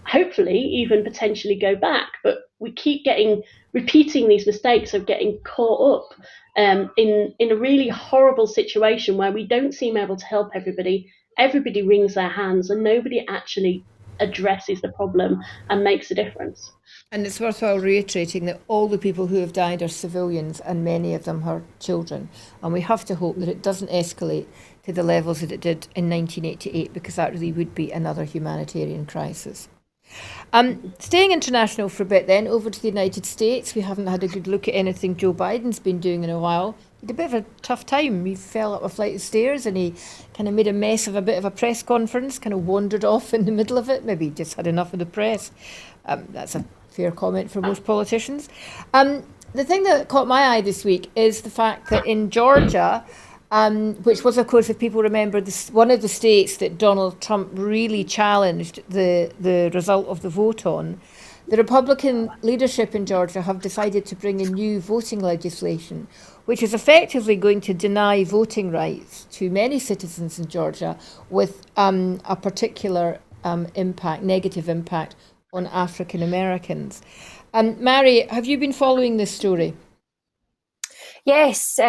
Hopefully even potentially go back, but we keep repeating these mistakes of getting caught up in a really horrible situation where we don't seem able to help everybody. Everybody wrings their hands and nobody actually addresses the problem and makes a difference. And it's worthwhile reiterating that all the people who have died are civilians, and many of them are children. And we have to hope that it doesn't escalate to the levels that it did in 1988, because that really would be another humanitarian crisis. Staying international for a bit then, over to the United States. We haven't had a good look at anything Joe Biden's been doing in a while. He had a bit of a tough time. He fell up a flight of stairs and he kind of made a mess of a bit of a press conference, kind of wandered off in the middle of it. Maybe he just had enough of the press. That's a fair comment for most politicians. The thing that caught my eye this week is the fact that in Georgia, which was, of course, if people remember, one of the states that Donald Trump really challenged the result of the vote on, the Republican leadership in Georgia have decided to bring in new voting legislation, which is effectively going to deny voting rights to many citizens in Georgia with a particular negative impact on African Americans. Mairi, have you been following this story? Yes.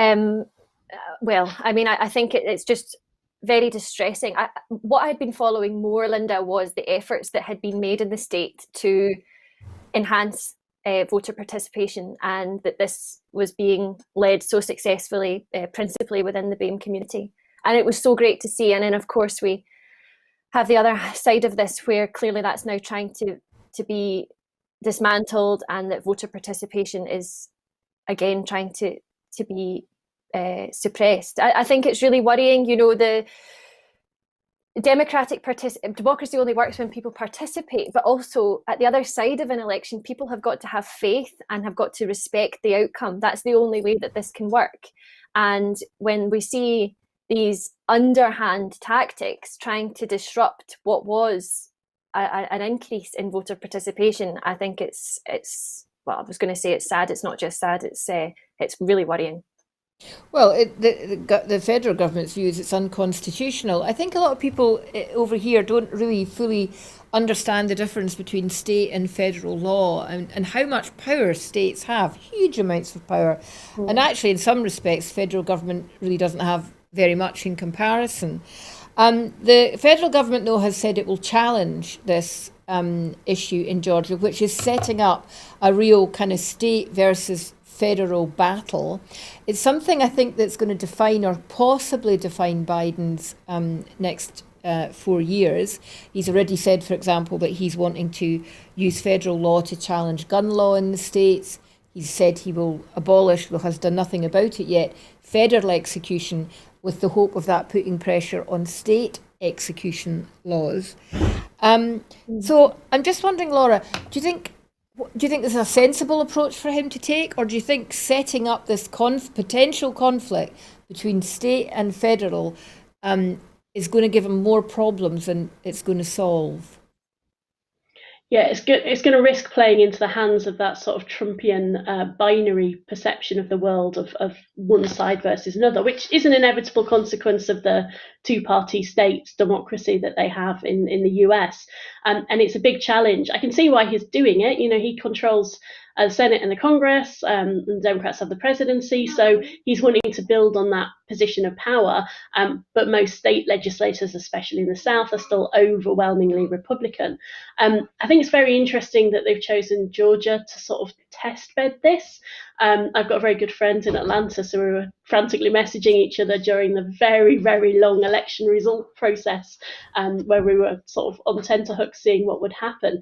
Well, I mean, I think it's just very distressing. What I'd been following more, Linda, was the efforts that had been made in the state to enhance voter participation, and that this was being led so successfully, principally within the BAME community. And it was so great to see. And then, of course, we have the other side of this, where clearly that's now trying to be dismantled, and that voter participation is again trying to be suppressed. I think it's really worrying. You know, the democracy only works when people participate, but also at the other side of an election, people have got to have faith and have got to respect the outcome. That's the only way that this can work. And when we see these underhand tactics trying to disrupt what was an increase in voter participation, I think it's well, I was going to say it's sad. It's not just sad. It's really worrying. Well, the federal government's view is it's unconstitutional. I think a lot of people over here don't really fully understand the difference between state and federal law, and how much power states have, huge amounts of power. And actually, in some respects, federal government really doesn't have very much in comparison. The federal government, though, has said it will challenge this issue in Georgia, which is setting up a real kind of state versus federal battle. It's something I think that's going to define or possibly define Biden's next 4 years. He's already said, for example, that he's wanting to use federal law to challenge gun law in the states. He's said he will abolish, though has done nothing about it yet, federal execution, with the hope of that putting pressure on state execution laws. So I'm just wondering, Laura, do you think this is a sensible approach for him to take, or do you think setting up this potential conflict between state and federal is going to give him more problems than it's going to solve? Yeah, it's going to risk playing into the hands of that sort of Trumpian binary perception of the world of one side versus another, which is an inevitable consequence of the two-party state democracy that they have in the US. And it's a big challenge. I can see why he's doing it. You know, he controls the Senate and the Congress, and the Democrats have the presidency. So he's wanting to build on that position of power. But most state legislators, especially in the South, are still overwhelmingly Republican. I think it's very interesting that they've chosen Georgia to sort of test bed this. I've got a very good friend in Atlanta, so we were frantically messaging each other during the very, very long election result process, where we were sort of on tenterhooks seeing what would happen.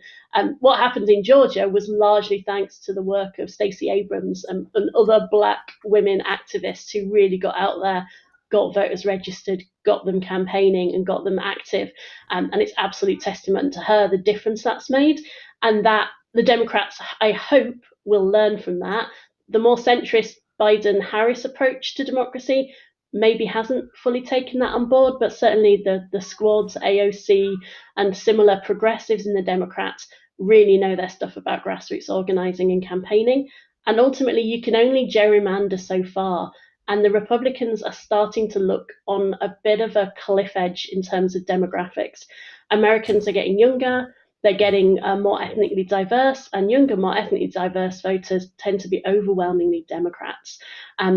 What happened in Georgia was largely thanks to the work of Stacey Abrams and other Black women activists who really got out there, got voters registered, got them campaigning and got them active. And it's absolute testament to her, the difference that's made, and that the Democrats, I hope, will learn from that. The more centrist Biden-Harris approach to democracy maybe hasn't fully taken that on board, but certainly the squads, AOC, and similar progressives in the Democrats really know their stuff about grassroots organising and campaigning. And ultimately, you can only gerrymander so far. And the Republicans are starting to look on a bit of a cliff edge in terms of demographics. Americans are getting younger. They're getting more ethnically diverse, and younger, more ethnically diverse voters tend to be overwhelmingly Democrats.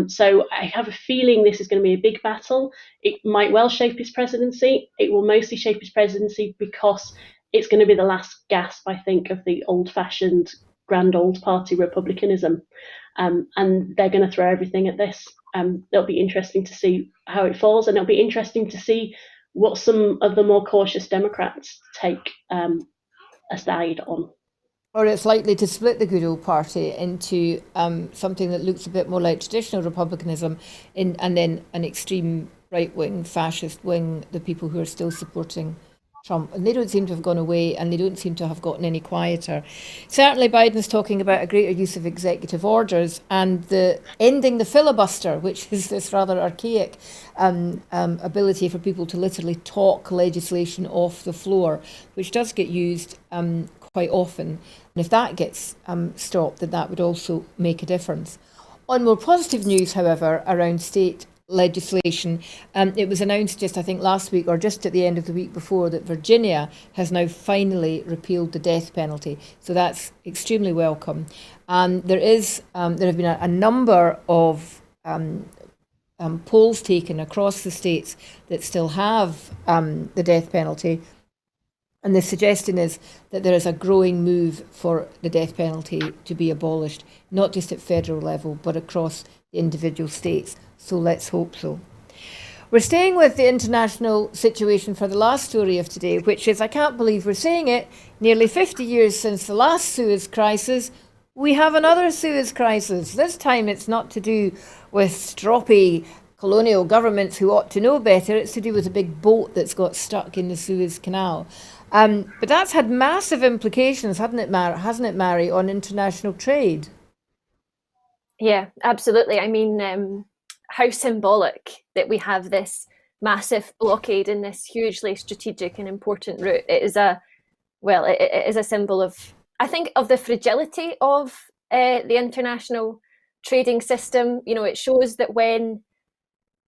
So I have a feeling this is going to be a big battle. It might well shape his presidency. It will mostly shape his presidency because it's going to be the last gasp, I think, of the old-fashioned grand old party republicanism. And they're going to throw everything at this. It'll be interesting to see how it falls, and it'll be interesting to see what some of the more cautious Democrats take aside on. Or it's likely to split the good old party into something that looks a bit more like traditional republicanism, and then an extreme right-wing fascist wing, the people who are still supporting Trump. And they don't seem to have gone away, and they don't seem to have gotten any quieter. Certainly Biden's talking about a greater use of executive orders and the ending the filibuster, which is this rather archaic ability for people to literally talk legislation off the floor, which does get used quite often. And if that gets stopped, then that would also make a difference. On more positive news, however, around state legislation, it was announced just, I think, last week or just at the end of the week before that Virginia has now finally repealed the death penalty. So that's extremely welcome. There have been a number of polls taken across the states that still have the death penalty. And the suggestion is that there is a growing move for the death penalty to be abolished, not just at federal level, but across the individual states. So let's hope so. We're staying with the international situation for the last story of today, which is, I can't believe we're saying it, nearly 50 years since the last Suez crisis, we have another Suez crisis. This time it's not to do with stroppy colonial governments who ought to know better. It's to do with a big boat that's got stuck in the Suez Canal. But that's had massive implications, hasn't it, Mairi, on international trade? Yeah, absolutely. I mean, how symbolic that we have this massive blockade in this hugely strategic and important route. It is a symbol of, I think, of the fragility of the international trading system. You know, it shows that when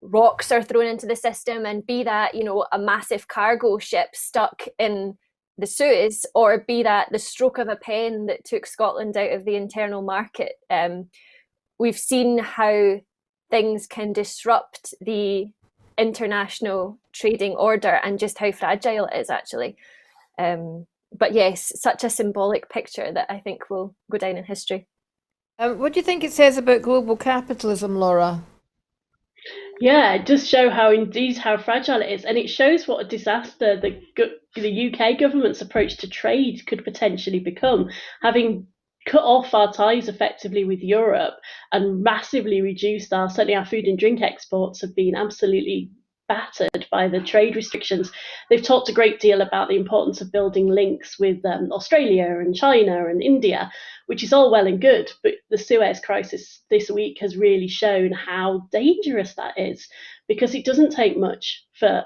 rocks are thrown into the system, and be that, you know, a massive cargo ship stuck in the Suez, or be that the stroke of a pen that took Scotland out of the internal market, we've seen how things can disrupt the international trading order and just how fragile it is, actually. But yes, such a symbolic picture that I think will go down in history. What do you think it says about global capitalism, Laura? Yeah, it does show how fragile it is, and it shows what a disaster the UK government's approach to trade could potentially become, having cut off our ties effectively with Europe and massively reduced certainly our food and drink exports have been absolutely battered by the trade restrictions. They've talked a great deal about the importance of building links with Australia and China and India, which is all well and good, but the Suez crisis this week has really shown how dangerous that is, because it doesn't take much for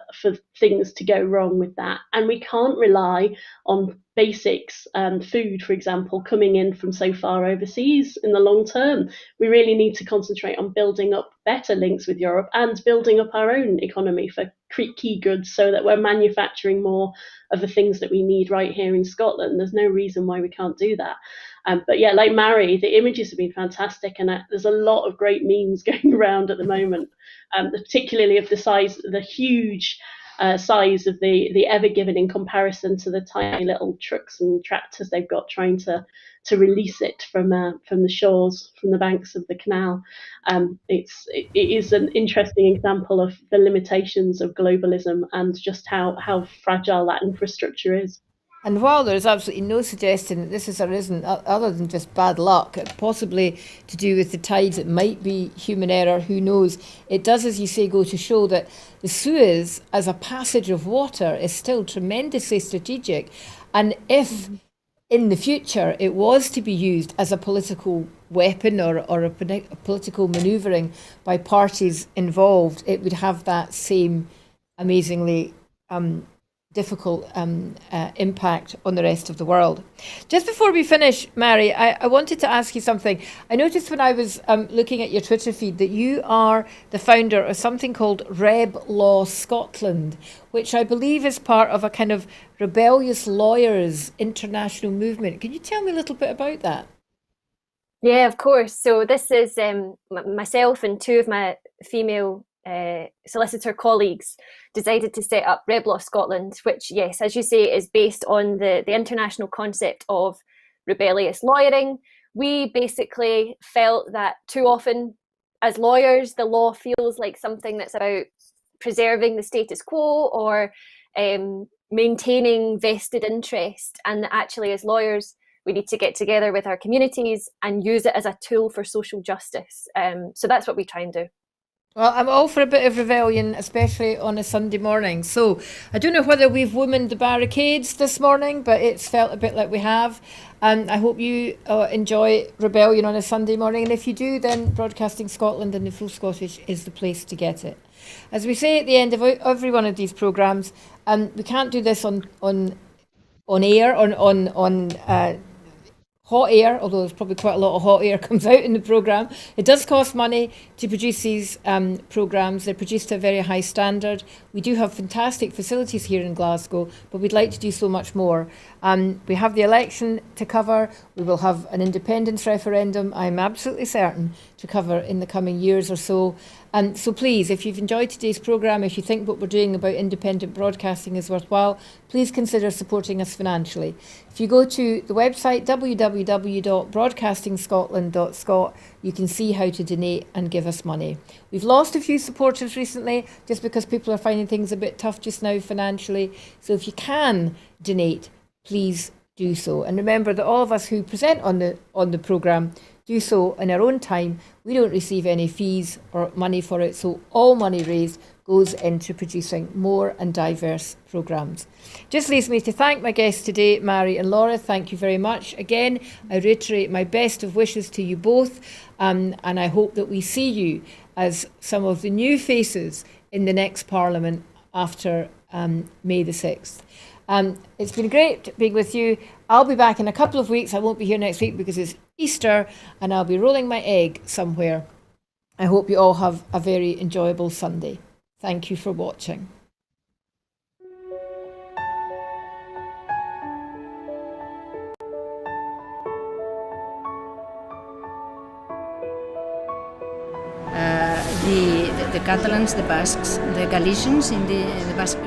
things to go wrong with that. And we can't rely on basics, food, for example, coming in from so far overseas in the long term. We really need to concentrate on building up better links with Europe and building up our own economy for key goods, so that we're manufacturing more of the things that we need right here in Scotland. There's no reason why we can't do that. But yeah, like Mairi, the images have been fantastic, and there's a lot of great memes going around at the moment, particularly of the huge size of the Ever Given in comparison to the tiny little trucks and tractors they've got trying to release it from the shores, from the banks of the canal. It is an interesting example of the limitations of globalism and just how fragile that infrastructure is. And while there is absolutely no suggestion that this is or isn't, other than just bad luck, possibly to do with the tides, it might be human error, who knows, it does, as you say, go to show that the Suez as a passage of water is still tremendously strategic. And if in the future it was to be used as a political weapon or a political manoeuvring by parties involved, it would have that same amazingly difficult impact on the rest of the world. Just before we finish, Mairi, I wanted to ask you something. I noticed when I was looking at your Twitter feed that you are the founder of something called Reb Law Scotland, which I believe is part of a kind of rebellious lawyers international movement. Can you tell me a little bit about that? Yeah, of course. So this is myself and two of my female solicitor colleagues decided to set up Reb Law Scotland, which, yes, as you say, is based on the international concept of rebellious lawyering. We basically felt that too often as lawyers, the law feels like something that's about preserving the status quo or maintaining vested interest, and that actually as lawyers we need to get together with our communities and use it as a tool for social justice. So that's what we try and do. Well, I'm all for a bit of rebellion, especially on a Sunday morning. So I don't know whether we've womaned the barricades this morning, but it's felt a bit like we have. And I hope you enjoy rebellion on a Sunday morning. And if you do, then Broadcasting Scotland and the Full Scottish is the place to get it. As we say at the end of every one of these programmes, we can't do this on air, on hot air, although there's probably quite a lot of hot air comes out in the programme. It does cost money to produce these programmes. They're produced to a very high standard. We do have fantastic facilities here in Glasgow, but we'd like to do so much more. We have the election to cover. We will have an independence referendum, I'm absolutely certain, to cover in the coming years or so. So please, if you've enjoyed today's programme, if you think what we're doing about independent broadcasting is worthwhile, please consider supporting us financially. If you go to the website www.broadcastingscotland.scot, you can see how to donate and give us money. We've lost a few supporters recently just because people are finding things a bit tough just now financially. So if you can donate, please do so. And remember that all of us who present on the programme do so in our own time. We don't receive any fees or money for it, so all money raised goes into producing more and diverse programmes. Just leaves me to thank my guests today, Mairi and Laura. Thank you very much. Again, I reiterate my best of wishes to you both, and I hope that we see you as some of the new faces in the next Parliament after May the 6th. It's been great being with you. I'll be back in a couple of weeks. I won't be here next week because it's Easter and I'll be rolling my egg somewhere. I hope you all have a very enjoyable Sunday. Thank you for watching. The Catalans, the Basques, the Galicians in the Basque.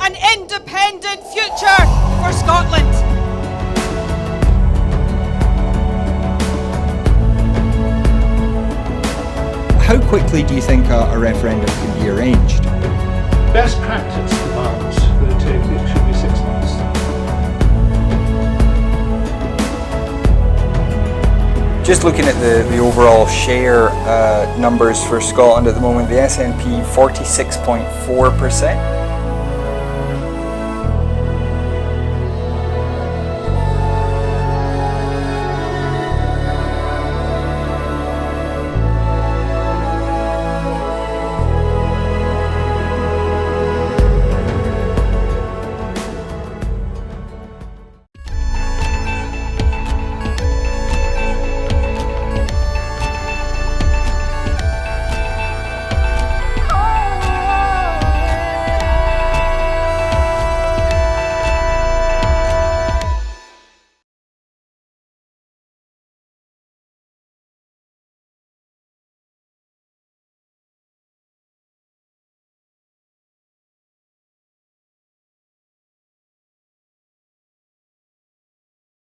An independent future for Scotland. How quickly do you think a referendum can be arranged? Best practice demands that it should be 6 months. Just looking at the overall share numbers for Scotland at the moment, the SNP 46.4%.